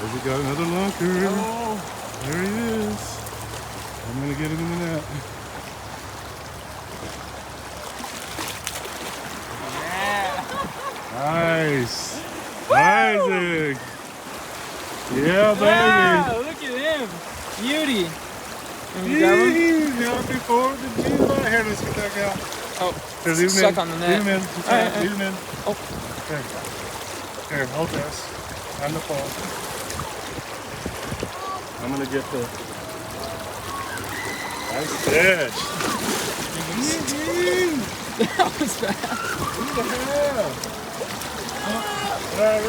We got another lunker. Oh. There he is. I'm gonna get him in the net. Yeah. Nice. Isaac. Yeah, baby. Yeah, look at him. Beauty. Can you grab him? Happy 4th of July. Here, let's get that guy. Oh, Here, leave him stuck in. on the net. Leave him in. Alright, Leave him in. Oh. Here, hold this. On the pole. I'm gonna get the nice fish. That was fast. What the hell?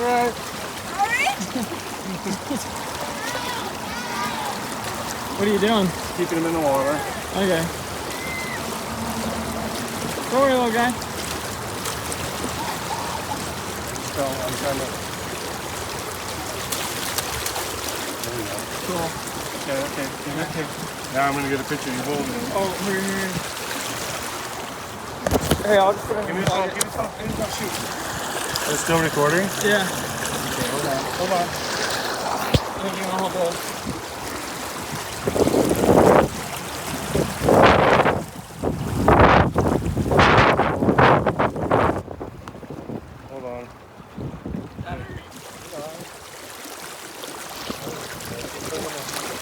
Right. What are you doing? Keeping him in the water. Okay. Go away, little guy. So I'm trying to. There we go. Cool. Okay. Now I'm gonna get a picture of you holding him. Oh, here. Hey, I'll just put him Give in me the a phone. pocket. Give me a phone. Shoot. It's still recording? Yeah. Okay, hold on. I think you want to hold those.